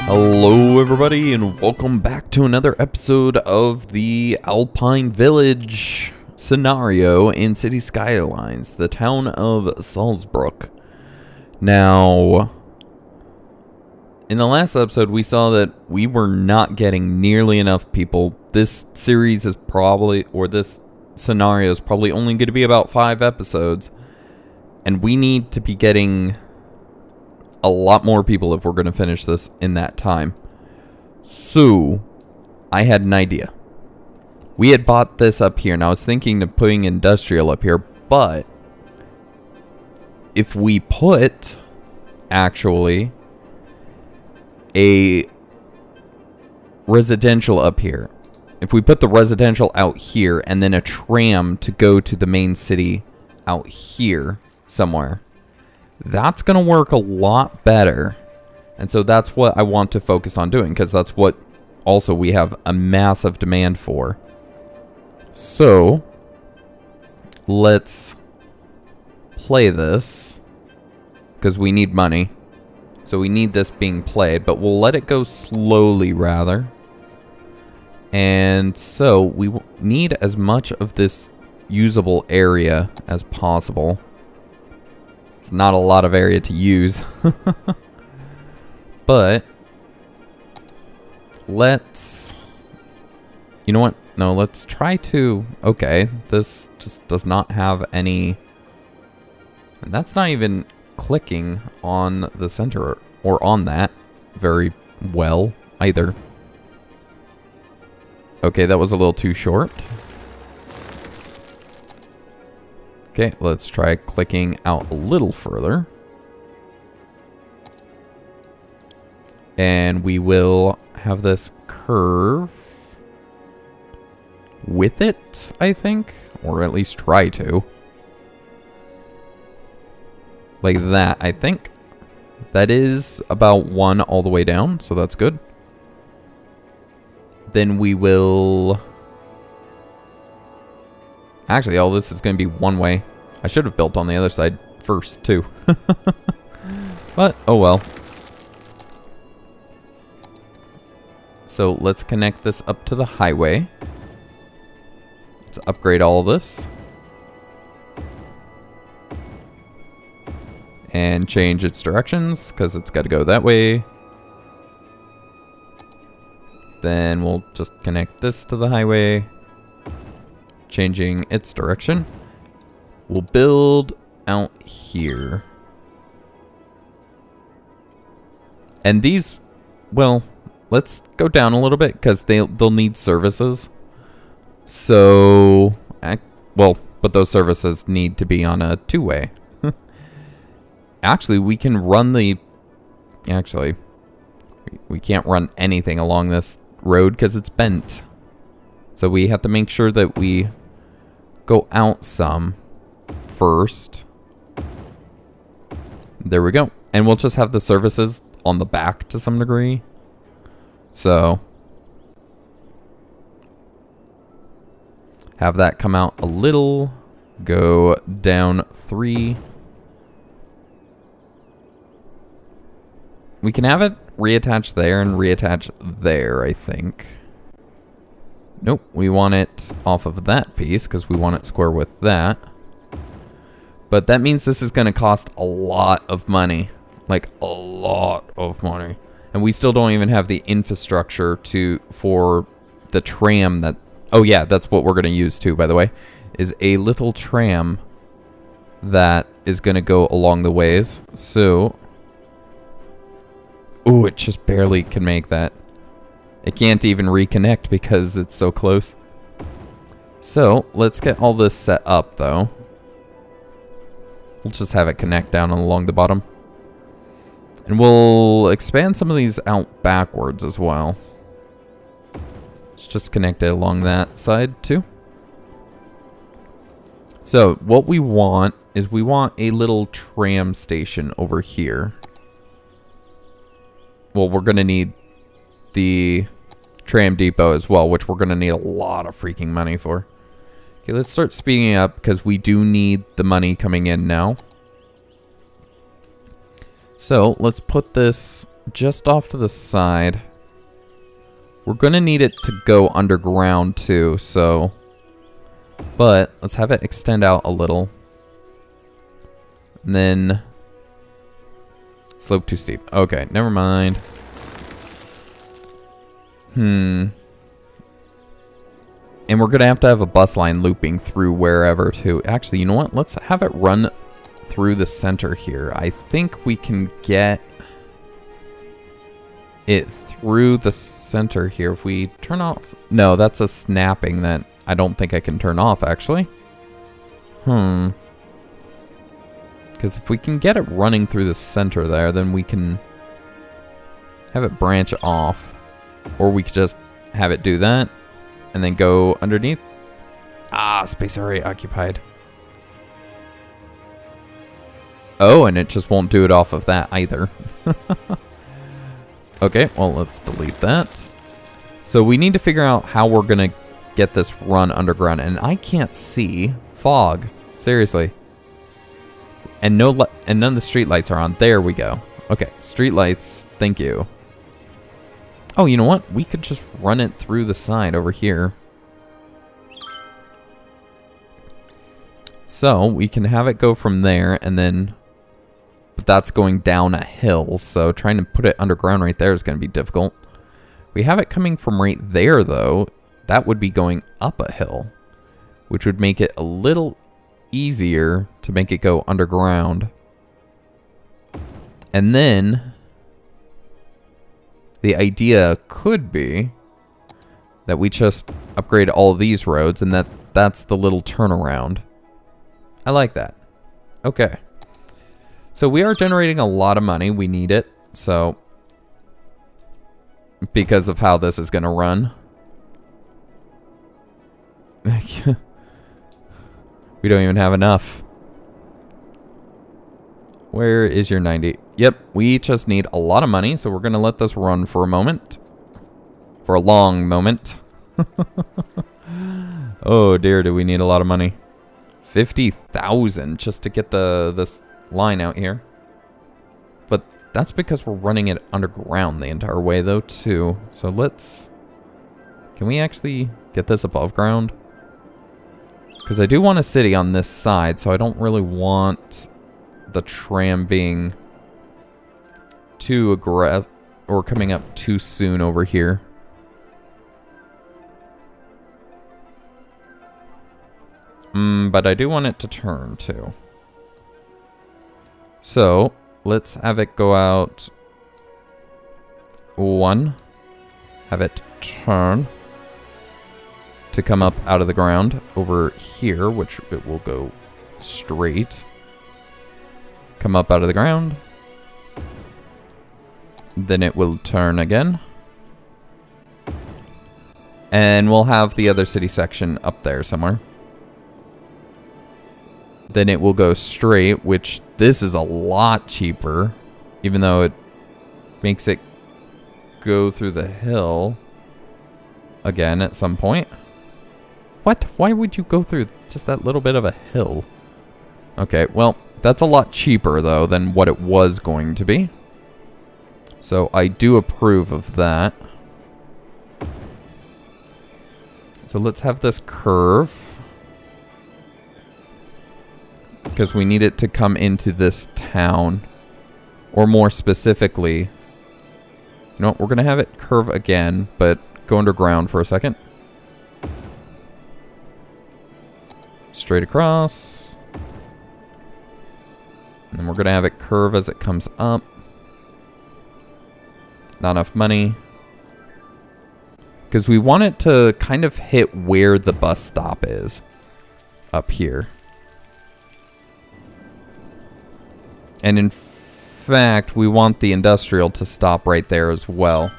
Hello everybody and welcome back to another episode of the Alpine Village scenario in City Skylines, the town of Salzburg. Now, in the last episode we saw that we were not getting nearly enough people. This series is probably, or this scenario is probably only going to be about 5 episodes, and we need to be getting a lot more people if we're going to finish this in that time. So, I had an idea. We had bought this up here, and I was thinking of putting industrial up here, but if we put, actually, a residential up here, if we put the residential out here, and then a tram to go to the main city out here somewhere, that's going to work a lot better. And so that's what I want to focus on doing, because that's what also we have a massive demand for. So, let's play this, because we need money. So we need this being played, but we'll let it go slowly rather. And so we need as much of this usable area as possible. It's not a lot of area to use. But let's, you know what? No, let's try to, okay, this just does not have any, and that's not even clicking on the center or on that very well either. Okay, that was a little too short. Okay, let's try clicking out a little further. And we will have this curve with it, I think. Or at least try to. Like that, I think. That is about 1 all the way down, so that's good. Then we will... Actually, all this is going to be one way. I should have built on the other side first, too. But, oh well. So, let's connect this up to the highway. Let's upgrade all of this. And change its directions, because it's got to go that way. Then we'll just connect this to the highway, changing its direction. We'll build out here. And these, well, let's go down a little bit because they'll need services. So, well, but those services need to be on a 2-way. Actually, we can run the, actually, we can't run anything along this road because it's bent. So we have to make sure that we go out some first. There we go. And we'll just have the services on the back to some degree. So have that come out a little. Go down 3. We can have it reattach there and reattach there, I think. Nope, we want it off of that piece because we want it square with that. But that means this is going to cost a lot of money. Like, a lot of money. And we still don't even have the infrastructure for the tram that... Oh yeah, that's what we're going to use too, by the way. Is a little tram that is going to go along the ways. So... Ooh, it just barely can make that. It can't even reconnect because it's so close. So, let's get all this set up, though. We'll just have it connect down along the bottom. And we'll expand some of these out backwards as well. Let's just connect it along that side, too. So, what we want is we want a little tram station over here. Well, we're going to need the tram depot as well, which we're going to need a lot of freaking money for. Okay, let's start speeding up because we do need the money coming in now. So let's put this just off to the side. We're going to need it to go underground too, so... But let's have it extend out a little. And then... Slope too steep. Okay, never mind. And we're going to have a bus line looping through wherever too. Actually, you know what? Let's have it run through the center here. I think we can get it through the center here. If we turn off... No, that's a snapping that I don't think I can turn off, actually. Because if we can get it running through the center there, then we can have it branch off. Or we could just have it do that and then go underneath. Ah, space already occupied. Oh, and it just won't do it off of that either. Okay, well, let's delete that. So we need to figure out how we're going to get this run underground. And I can't see fog. Seriously. And none of the street lights are on. There we go. Okay, street lights. Thank you. Oh, you know what? We could just run it through the side over here. So we can have it go from there and then... But that's going down a hill, so trying to put it underground right there is going to be difficult. We have it coming from right there, though. That would be going up a hill, which would make it a little easier to make it go underground. And then the idea could be that we just upgrade all of these roads and that's the little turnaround. I like that. Okay. So we are generating a lot of money. We need it. So because of how this is going to run. We don't even have enough. Where is your 90? Yep, we just need a lot of money, so we're going to let this run for a moment. For a long moment. Oh dear, do we need a lot of money. 50,000 just to get this line out here. But that's because we're running it underground the entire way though too. So let's... Can we actually get this above ground? Because I do want a city on this side, so I don't really want the tram being too aggressive or coming up too soon over here. But I do want it to turn too. So let's have it go out 1. Have it turn to come up out of the ground over here, which it will go straight. Come up out of the ground. Then it will turn again. And we'll have the other city section up there somewhere. Then it will go straight, which this is a lot cheaper, even though it makes it go through the hill again at some point. What? Why would you go through just that little bit of a hill? Okay, well, that's a lot cheaper, though, than what it was going to be. So I do approve of that. So let's have this curve. Because we need it to come into this town. Or more specifically... You know what, we're going to have it curve again, but go underground for a second. Straight across. And then we're going to have it curve as it comes up. Not enough money. Because we want it to kind of hit where the bus stop is. Up here. And in fact, we want the industrial to stop right there as well.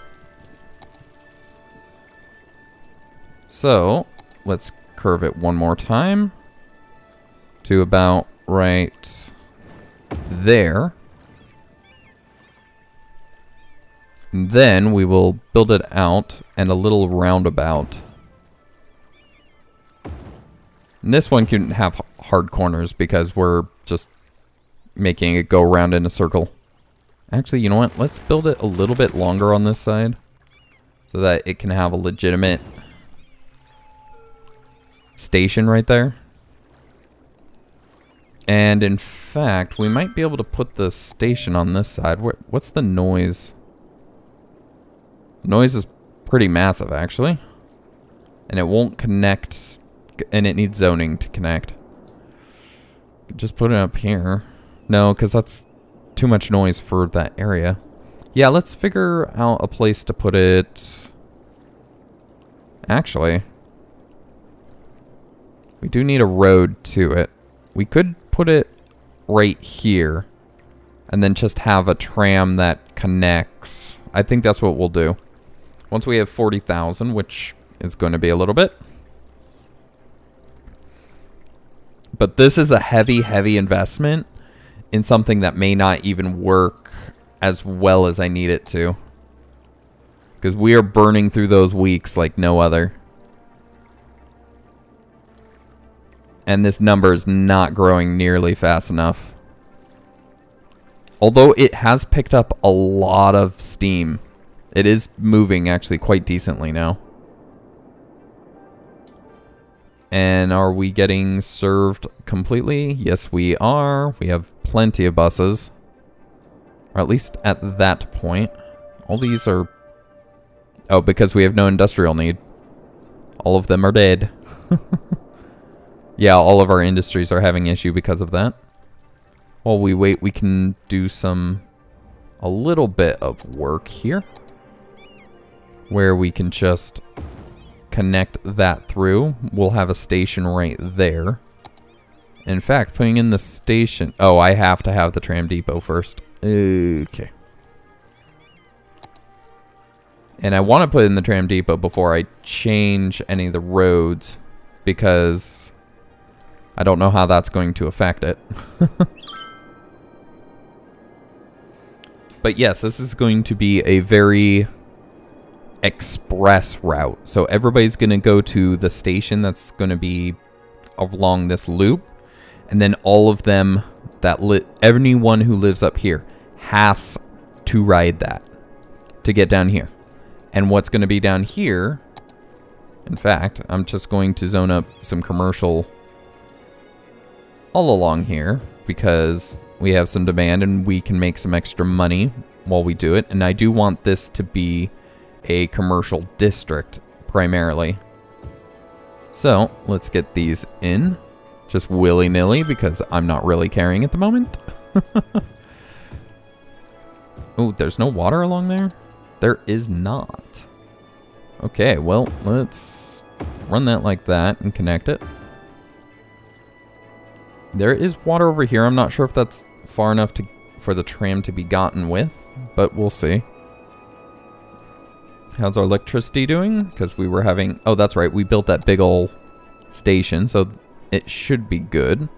So, let's curve it one more time. To about right there. And then we will build it out and a little roundabout. And this one can have hard corners because we're just making it go around in a circle. Actually, you know what? Let's build it a little bit longer on this side so that it can have a legitimate station right there. And in fact, we might be able to put the station on this side. What's the noise? Noise is pretty massive, actually. And it won't connect, and it needs zoning to connect. Just put it up here. No, because that's too much noise for that area. Yeah, let's figure out a place to put it. Actually, we do need a road to it. We could put it right here and then just have a tram that connects. I think that's what we'll do. Once we have 40,000, which is going to be a little bit. But this is a heavy, heavy investment in something that may not even work as well as I need it to. Because we are burning through those weeks like no other. And this number is not growing nearly fast enough. Although it has picked up a lot of steam. It is moving actually quite decently now. And are we getting served completely? Yes, we are. We have plenty of buses. Or at least at that point. All these are... Oh, because we have no industrial need. All of them are dead. Yeah, all of our industries are having issue because of that. While we wait, we can do a little bit of work here. Where we can just connect that through. We'll have a station right there. In fact, putting in the station... Oh, I have to have the tram depot first. Okay. And I want to put in the tram depot before I change any of the roads. Because I don't know how that's going to affect it. But yes, this is going to be a very express route. So everybody's going to go to the station that's going to be along this loop. And then all of them, anyone who lives up here has to ride that to get down here. And what's going to be down here, in fact, I'm just going to zone up some commercial all along here because we have some demand and we can make some extra money while we do it. And I do want this to be a commercial district primarily. So let's get these in just willy-nilly because I'm not really caring at the moment. Oh, there's no water along there? There is not. Okay, well, let's run that like that and connect it. There is water over here. I'm not sure if that's far enough for the tram to be gotten with, but we'll see. How's our electricity doing? Because we were having... Oh, that's right. We built that big ol' station, so it should be good.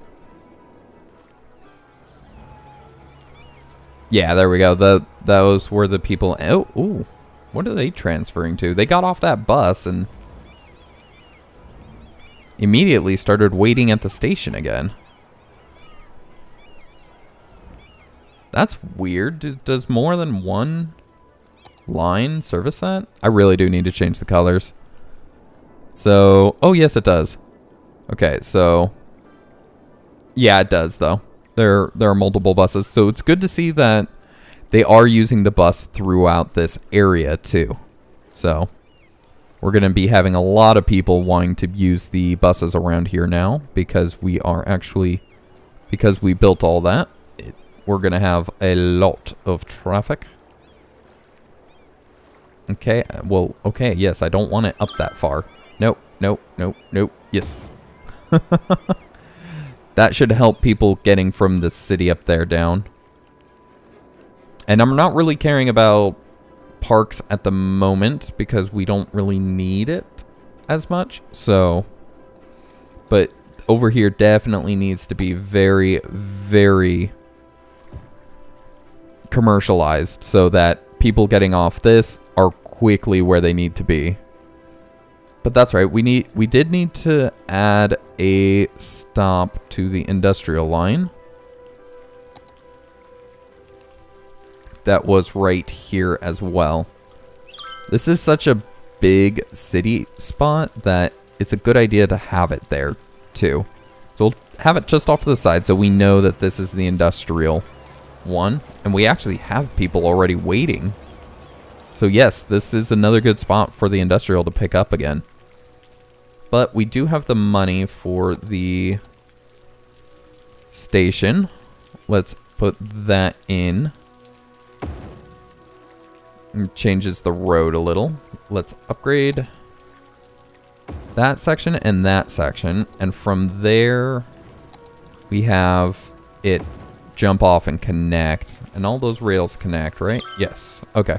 Yeah, there we go. Those were the people... Oh, ooh. What are they transferring to? They got off that bus and immediately started waiting at the station again. That's weird. Does more than one line service that? I really do need to change the colors. So, oh yes it does. Okay, so yeah, it does though. There are multiple buses, so it's good to see that they are using the bus throughout this area too. So we're going to be having a lot of people wanting to use the buses around here now because we built all that. We're going to have a lot of traffic. Okay, well, okay, yes, I don't want it up that far. Nope, nope, nope, nope, yes. That should help people getting from the city up there down. And I'm not really caring about parks at the moment because we don't really need it as much. So, but over here definitely needs to be very, very commercialized so that people getting off this are quickly where they need to be. But that's right. We did need to add a stop to the industrial line. that was right here as well. This is such a big city spot that it's a good idea to have it there too. So we'll have it just off to the side so we know that this is the industrial one. And we actually have people already waiting. So yes, this is another good spot for the industrial to pick up again. But we do have the money for the station. Let's put that in. It changes the road a little. Let's upgrade that section and that section. And from there, we have it jump off and connect. And all those rails connect, right? Yes. Okay.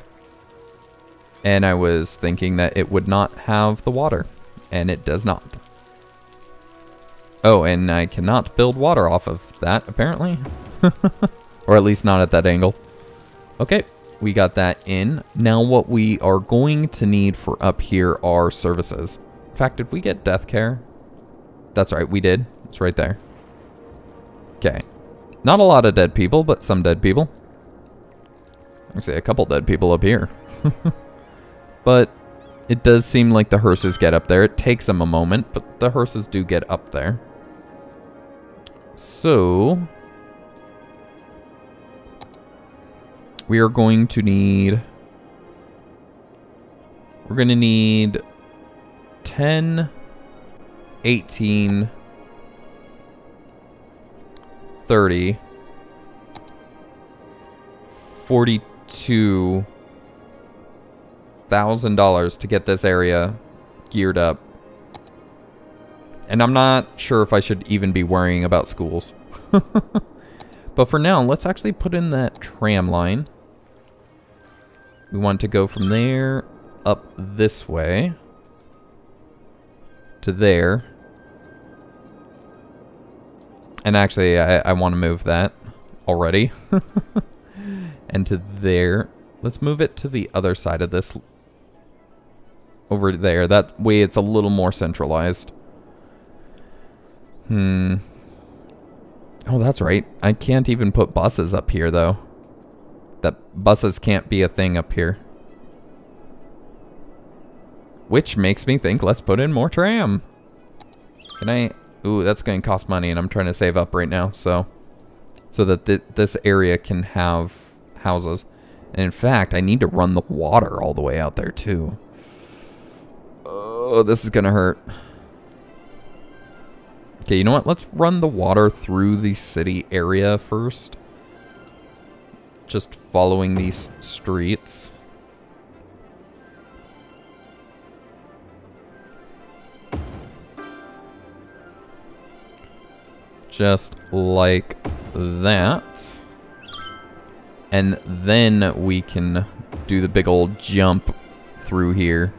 And I was thinking that it would not have the water. And it does not. Oh, and I cannot build water off of that, apparently. Or at least not at that angle. Okay, we got that in. Now what we are going to need for up here are services. In fact, did we get death care? That's right, we did. It's right there. Okay. Not a lot of dead people, but some dead people. Actually, a couple dead people up here. But it does seem like the hearses get up there. It takes them a moment, but the hearses do get up there. So we are going to need... We're going to need 10, 18, 30, 42... $1,000 to get this area geared up. And I'm not sure if I should even be worrying about schools. But for now, let's actually put in that tram line. We want to go from there up this way to there. And actually, I want to move that already. And to there. Let's move it to the other side of this. Over there. That way it's a little more centralized. Oh, that's right. I can't even put buses up here, though. That buses can't be a thing up here. Which makes me think, let's put in more tram. Can I... Ooh, that's going to cost money, and I'm trying to save up right now, so that this area can have houses. And in fact, I need to run the water all the way out there, too. Oh, this is going to hurt. Okay, you know what? Let's run the water through the city area first. Just following these streets. Just like that. And then we can do the big old jump through here.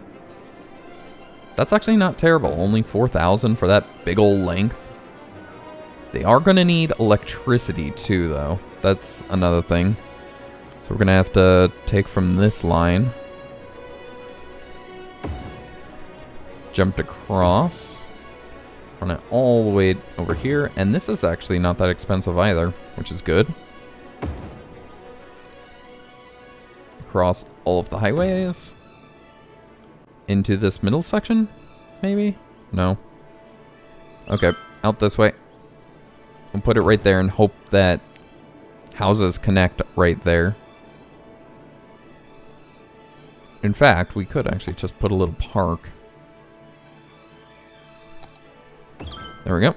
That's actually not terrible. Only 4,000 for that big old length. They are going to need electricity too, though. That's another thing. So we're going to have to take from this line. Jumped across. Run it all the way over here. And this is actually not that expensive either, which is good. Across all of the highways. Into this middle section, maybe? No. Okay, out this way. We'll put it right there and hope that houses connect right there. In fact, we could actually just put a little park. There we go.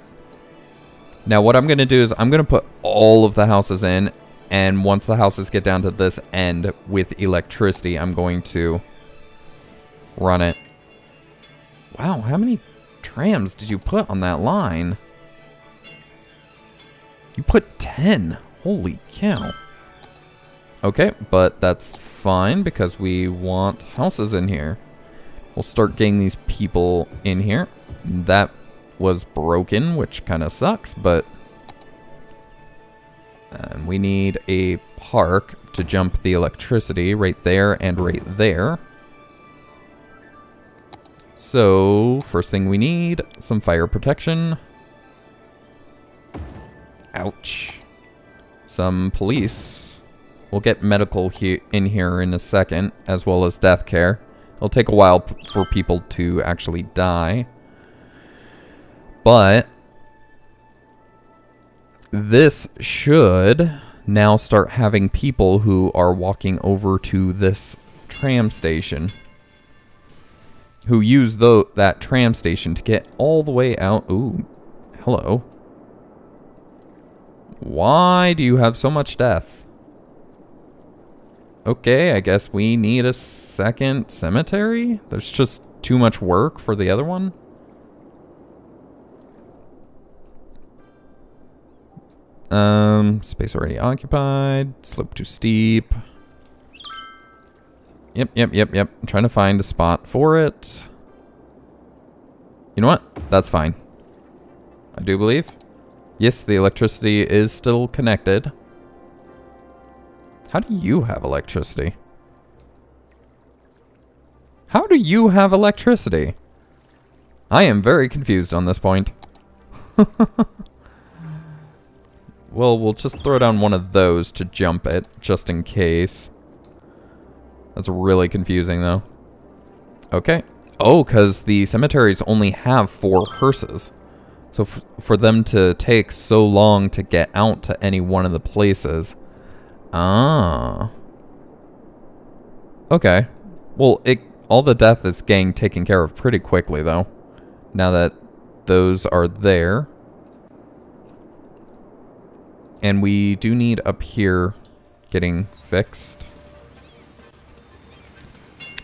Now what I'm going to do is I'm going to put all of the houses in, and once the houses get down to this end with electricity, I'm going to run it. Wow, how many trams did you put on that line? You put 10. Holy cow. Okay, but that's fine because we want houses in here. We'll start getting these people in here. That was broken, which kind of sucks, but... And we need a park to jump the electricity right there and right there. So, first thing we need, some fire protection. Ouch. Some police. We'll get medical in here in a second, as well as death care. It'll take a while for people to actually die. But this should now start having people who are walking over to this tram station, who use that tram station to get all the way out. Ooh, hello. Why do you have so much death? Okay, I guess we need a second cemetery? There's just too much work for the other one? Space already occupied. Slope too steep. Yep. I'm trying to find a spot for it. You know what? That's fine. I do believe. Yes, the electricity is still connected. How do you have electricity? How do you have electricity? I am very confused on this point. Well, we'll just throw down one of those to jump it, just in case. That's really confusing, though. Okay. Oh, because the cemeteries only have 4 hearses. So for them to take so long to get out to any one of the places. Ah. Okay. Well, all the death is getting taken care of pretty quickly, though. Now that those are there. And we do need up here getting fixed.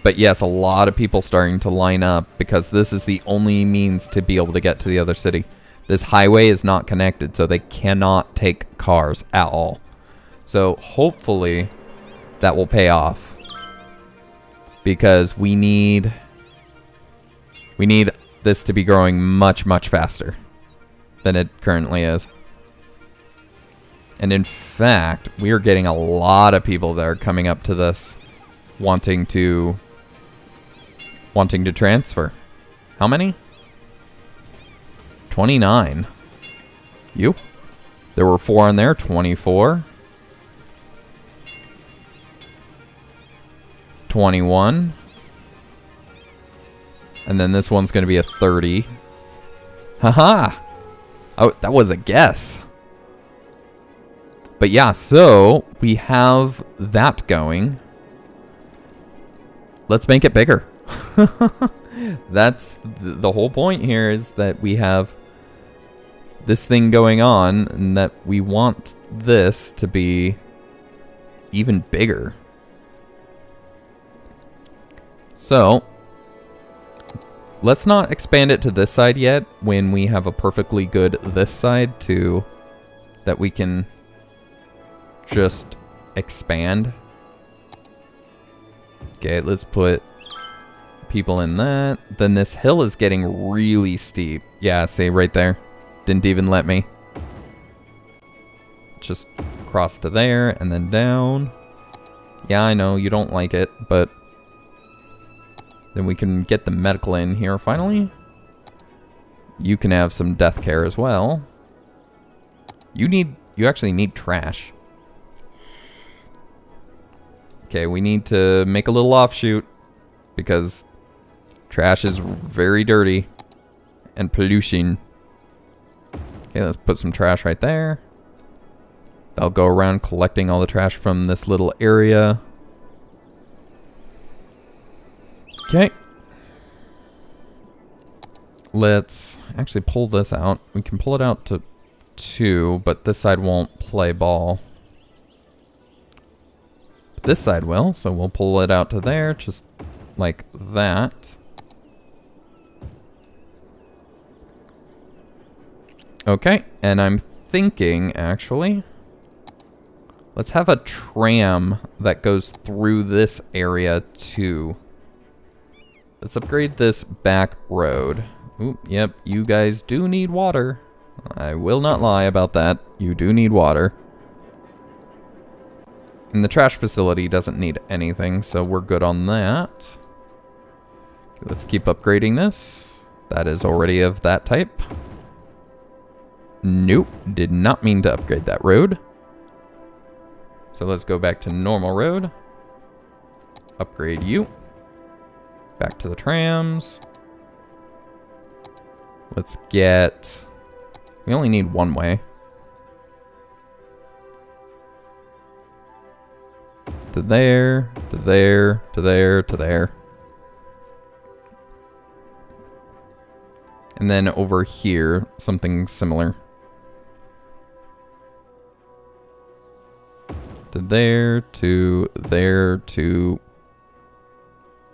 But yes, a lot of people starting to line up because this is the only means to be able to get to the other city. This highway is not connected, so they cannot take cars at all. So hopefully that will pay off. Because we need this to be growing much, much faster than it currently is. And in fact, we are getting a lot of people that are coming up to this wanting to transfer. How many? 29. You? There were 4 on there. 24. 21. And then this one's going to be a 30. Haha! Oh, that was a guess. But yeah, so we have that going. Let's make it bigger. That's the whole point here, is that we have this thing going on and that we want this to be even bigger. So let's not expand it to this side yet when we have a perfectly good this side too, that we can just expand. Okay, let's put people in that. Then this hill is getting really steep. Yeah, see right there. Didn't even let me. Just cross to there and then down. Yeah, I know you don't like it, but then we can get the medical in here finally. You can have some death care as well. You actually need trash. Okay, we need to make a little offshoot because trash is very dirty and pollution. Okay, let's put some trash right there. I'll go around collecting all the trash from this little area. Okay. Let's actually pull this out. We can pull it out to 2, but this side won't play ball. This side will, so we'll pull it out to there, just like that. Okay, and I'm thinking, actually, let's have a tram that goes through this area too. Let's upgrade this back road. Ooh, yep, you guys do need water. I will not lie about that. You do need water. And the trash facility doesn't need anything, so we're good on that. Okay, let's keep upgrading this. That is already of that type. Nope, did not mean to upgrade that road. So let's go back to normal road. Upgrade you. Back to the trams. Let's get... We only need one way. To there, to there, to there, to there. And then over here, something similar. To there, to there, to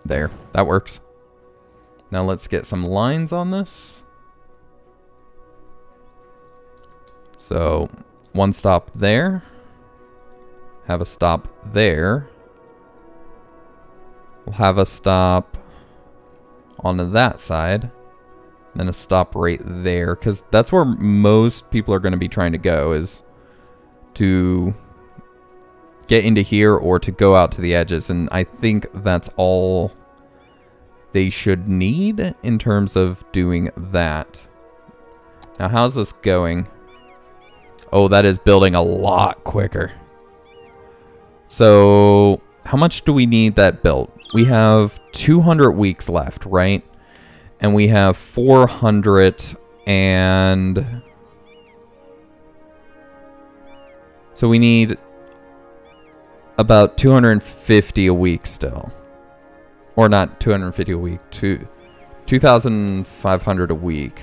there. That works. Now let's get some lines on this. So, one stop there. Have a stop there. We'll have a stop on that side. Then a stop right there. Because that's where most people are going to be trying to go. Is to get into here or to go out to the edges. And I think that's all they should need in terms of doing that. Now, how's this going? Oh, that is building a lot quicker. So, how much do we need that built? We have 200 weeks left, right? And we have 400 and... So we need about 250 a week still. Or not 250 a week, 2,500 a week.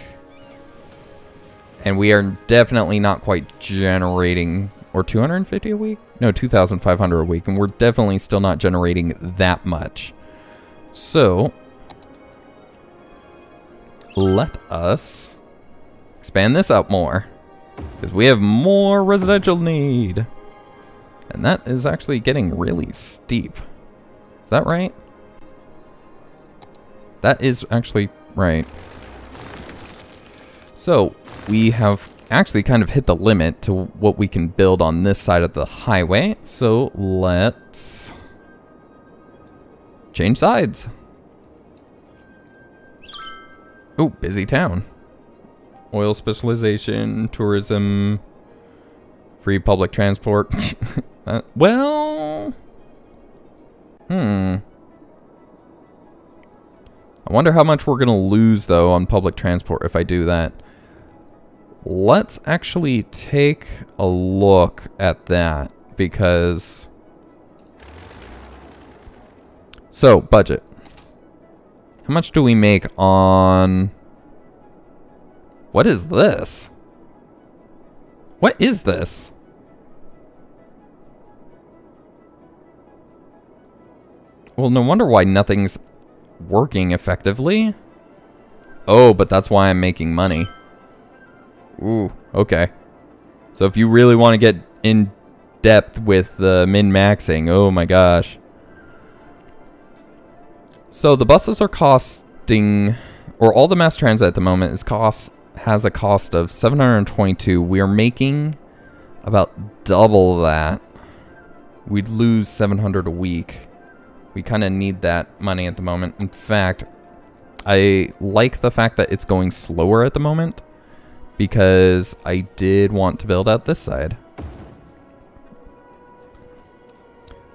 And we are definitely not quite generating... Or 250 a week? No, 2,500 a week. And we're definitely still not generating that much. So, let us expand this out more. Because we have more residential need. And that is actually getting really steep. Is that right? That is actually right. So, we have actually kind of hit the limit to what we can build on this side of the highway. So let's change sides. Oh, busy town. Oil specialization, tourism, free public transport. Well, I wonder how much we're going to lose, though, on public transport if I do that. Let's actually take a look at that, because... So, budget. How much do we make on... What is this? What is this? Well, no wonder why nothing's working effectively. Oh, but that's why I'm making money. Ooh, okay. So if you really want to get in depth with the min-maxing, oh my gosh. So the buses are costing, or all the mass transit at the moment has a cost of 722. We are making about double that. We'd lose 700 a week. We kind of need that money at the moment. In fact, I like the fact that it's going slower at the moment, because I did want to build out this side.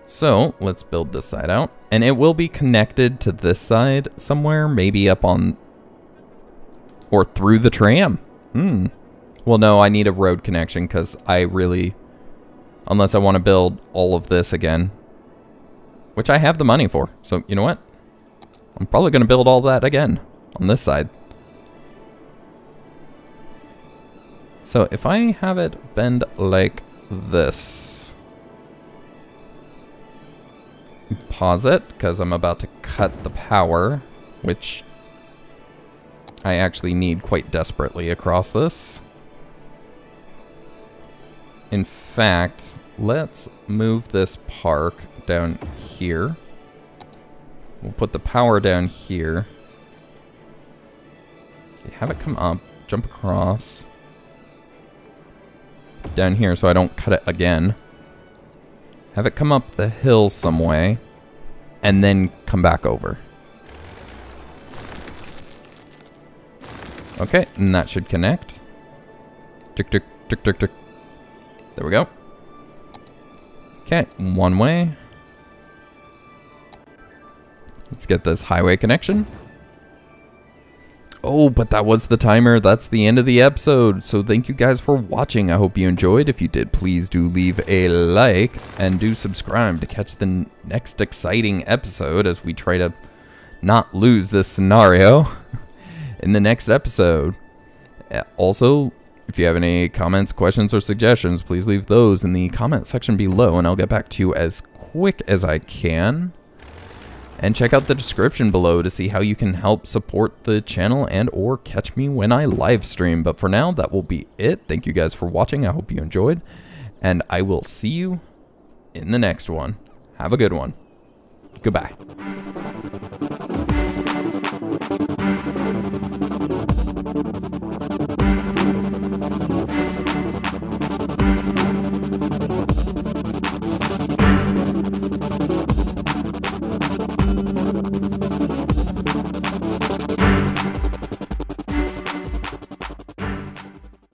So, let's build this side out. And it will be connected to this side somewhere, maybe up on... Or through the tram. Well, no, I need a road connection, because I really... Unless I want to build all of this again. Which I have the money for. So, you know what? I'm probably going to build all that again on this side. So if I have it bend like this, pause it because I'm about to cut the power, which I actually need quite desperately across this. In fact, let's move this park down here. We'll put the power down here. Okay, have it come up, jump across. Down here so I don't cut it again. Have it come up the hill some way. And then come back over. Okay, and that should connect. Tick, tick, tick, tick, tick. There we go. Okay, one way. Let's get this highway connection. Oh, but that was the timer. That's the end of the episode. So thank you guys for watching. I hope you enjoyed. If you did, please do leave a like and do subscribe to catch the next exciting episode as we try to not lose this scenario in the next episode. Also, if you have any comments, questions, or suggestions, please leave those in the comment section below and I'll get back to you as quick as I can. And check out the description below to see how you can help support the channel and or catch me when I live stream. But for now, that will be it. Thank you guys for watching. I hope you enjoyed. And I will see you in the next one. Have a good one. Goodbye.